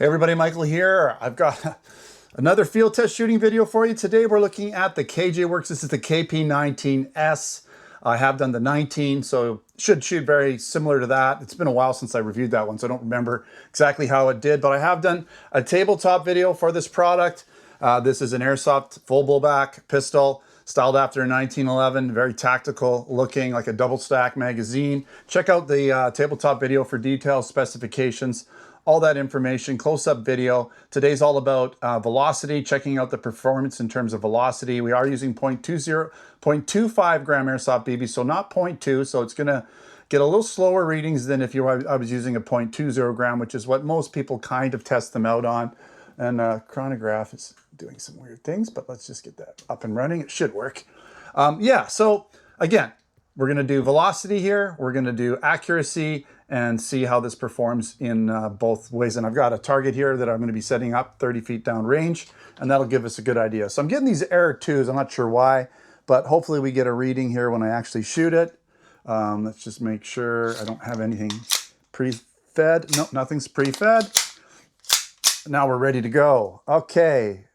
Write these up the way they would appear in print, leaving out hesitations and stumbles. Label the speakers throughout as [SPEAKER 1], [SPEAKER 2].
[SPEAKER 1] Hey everybody, Michael here. I've got another field test shooting video for you. Today we're looking at the KJ Works. This is the KP-19S. I have done the 19, so should shoot very similar to that. It's been a while since I reviewed that one, so I don't remember exactly how it did, but I have done a tabletop video for this product. This is an Airsoft full blowback pistol, styled after a 1911, very tactical looking, like a double stack magazine. Check out the tabletop video for details, specifications, all that information, close-up video. Today's all about velocity, checking out the performance in terms of velocity. We are using 0.25 gram airsoft BB, so not 0.2, so it's gonna get a little slower readings than if I was using a 0.20 gram, which is what most people kind of test them out on. And Chronograph is doing some weird things, but let's just get that up and running. It should work. Yeah, so again, we're gonna do velocity here, we're gonna do accuracy, and see how this performs in both ways. And I've got a target here that I'm gonna be setting up 30 feet down range, and that'll give us a good idea. So I'm getting these error 2s, I'm not sure why, but hopefully we get a reading here when I actually shoot it. Let's just make sure I don't have anything pre-fed. Nope, nothing's pre-fed. Now we're ready to go. Okay.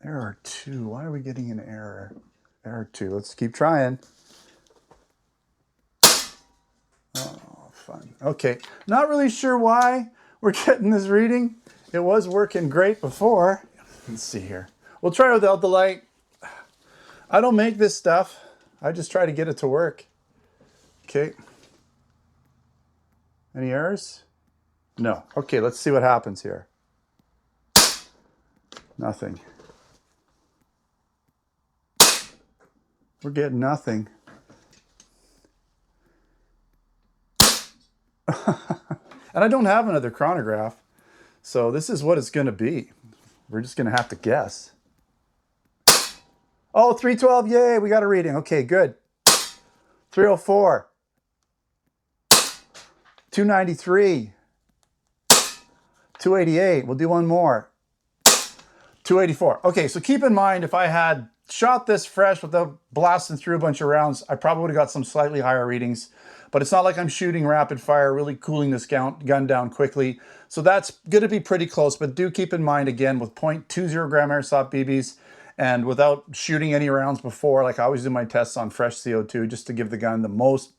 [SPEAKER 1] Error 2, why are we getting an error? Error 2, let's keep trying. Oh, fun. Okay, not really sure why we're getting this reading. It was working great before. Let's see here. We'll try without the light. I don't make this stuff. I just try to get it to work. Okay. Any errors? No. Okay, let's see what happens here. Nothing. We're getting nothing. And I don't have another chronograph, so this is what it's going to be. We're just going to have to guess. Oh, 312, yay, we got a reading. Okay, good. 304. 293. 288, we'll do one more. 284. Okay, so keep in mind, if I had shot this fresh without blasting through a bunch of rounds, I probably would have got some slightly higher readings. But it's not like I'm shooting rapid fire, really cooling this gun down quickly. So that's going to be pretty close. But do keep in mind, again, with 0.20 gram airsoft BBs and without shooting any rounds before, like I always do my tests on fresh CO2 just to give the gun the most,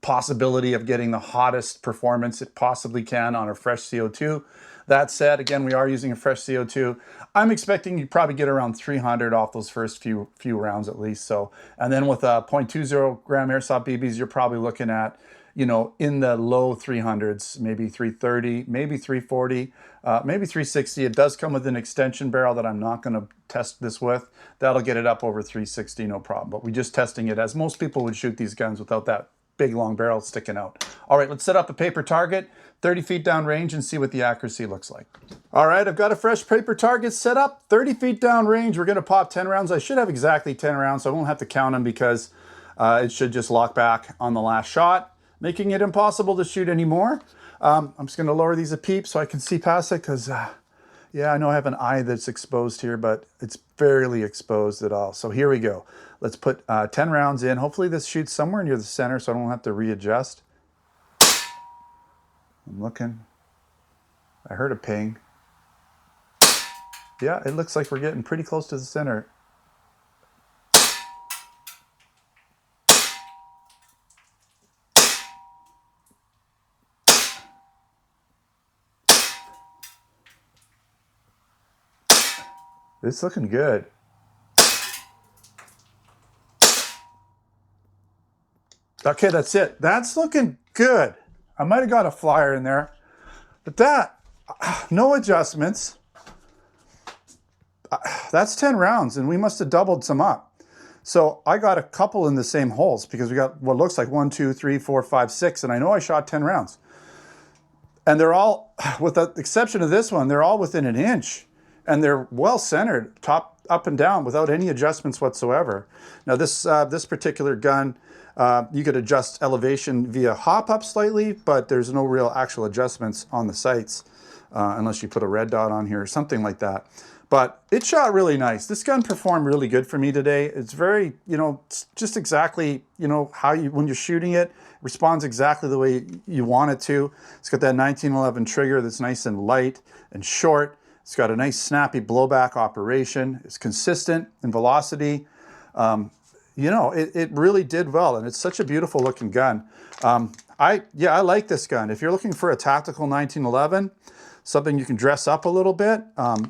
[SPEAKER 1] possibility of getting the hottest performance it possibly can on a fresh CO2. That said, again, we are using a fresh CO2. I'm expecting you probably get around 300 off those first few rounds at least. So, and then with 0.20 gram airsoft BBs, you're probably looking at, in the low 300s, maybe 330, maybe 340, maybe 360. It does come with an extension barrel that I'm not going to test this with. That'll get it up over 360, no problem. But we're just testing it as most people would shoot these guns without that big long barrel sticking out. All right, let's set up a paper target, 30 feet down range, and see what the accuracy looks like. All right, I've got a fresh paper target set up, 30 feet down range. We're gonna pop 10 rounds. I should have exactly 10 rounds, so I won't have to count them because it should just lock back on the last shot, making it impossible to shoot anymore. I'm just gonna lower these a peep so I can see past it because, yeah, I know I have an eye that's exposed here, but it's barely exposed at all. So here we go. Let's put 10 rounds in. Hopefully this shoots somewhere near the center so I don't have to readjust. I'm looking. I heard a ping. Yeah, it looks like we're getting pretty close to the center. It's looking good. Okay, that's it. That's looking good. I might have got a flyer in there, but no adjustments. That's 10 rounds, and we must have doubled some up. So I got a couple in the same holes because we got what looks like 1, 2, 3, 4, 5, 6, and I know I shot 10 rounds. And they're all, with the exception of this one, they're all within an inch. And they're well centered, top, up and down, without any adjustments whatsoever. Now this particular gun, you could adjust elevation via hop up slightly, but there's no real actual adjustments on the sights. unless you put a red dot on here or something like that. But it shot really nice. This gun performed really good for me today. It's very, it's just exactly, how you, when you're shooting it, responds exactly the way you want it to. It's got that 1911 trigger that's nice and light and short. It's got a nice snappy blowback operation. It's consistent in velocity. It really did well, and it's such a beautiful looking gun. I like this gun. If you're looking for a tactical 1911, something you can dress up a little bit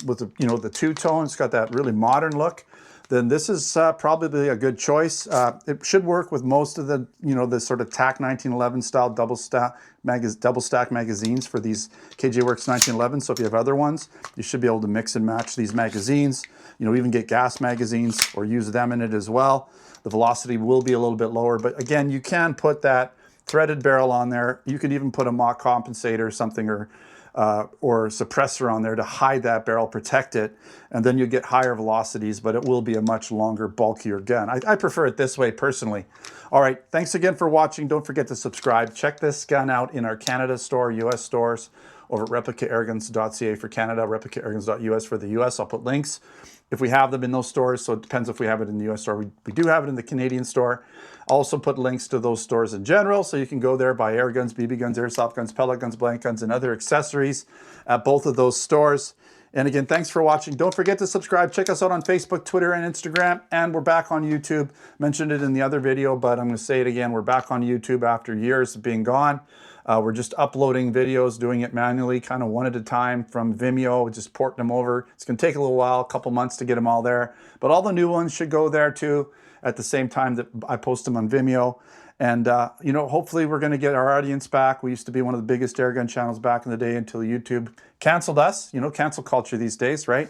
[SPEAKER 1] with the two-tone, it's got that really modern look, then this is probably a good choice. It should work with most of the the sort of TAC 1911 style double stack magazines for these KJWorks 1911. So if you have other ones, you should be able to mix and match these magazines. Even get gas magazines or use them in it as well. The velocity will be a little bit lower, but again, you can put that threaded barrel on there. You could even put a mock compensator or something, or suppressor on there to hide that barrel, protect it, and then you get higher velocities, but it will be a much longer, bulkier gun. I prefer it this way personally. All right, thanks again for watching. Don't forget to subscribe. Check this gun out in our Canada store, US stores, over at replicairguns.ca for Canada, replicairguns.us for the US. I'll put links if we have them in those stores, so it depends if we have it in the US store. We do have it in the Canadian store. I'll also put links to those stores in general, so you can go there, buy air guns, BB guns, airsoft guns, pellet guns, blank guns, and other accessories at both of those stores. And again, thanks for watching. Don't forget to subscribe. Check us out on Facebook, Twitter, and Instagram. And we're back on YouTube. Mentioned it in the other video, but I'm going to say it again. We're back on YouTube after years of being gone. We're just uploading videos, doing it manually, kind of one at a time from Vimeo, just porting them over. It's going to take a little while, a couple months to get them all there. But all the new ones should go there too at the same time that I post them on Vimeo. And, hopefully we're going to get our audience back. We used to be one of the biggest airgun channels back in the day until YouTube canceled us. Cancel culture these days, right?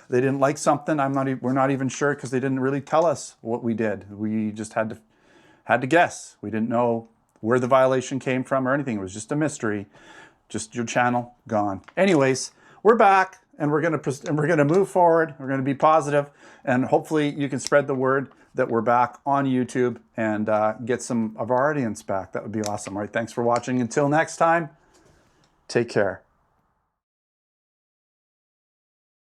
[SPEAKER 1] They didn't like something. We're not even sure because they didn't really tell us what we did. We just had to guess. We didn't know where the violation came from or anything. It was just a mystery. Just your channel gone. Anyways, we're back and we're gonna move forward. We're gonna be positive, and hopefully you can spread the word that we're back on YouTube and get some of our audience back. That would be awesome. All right, thanks for watching. Until next time, take care.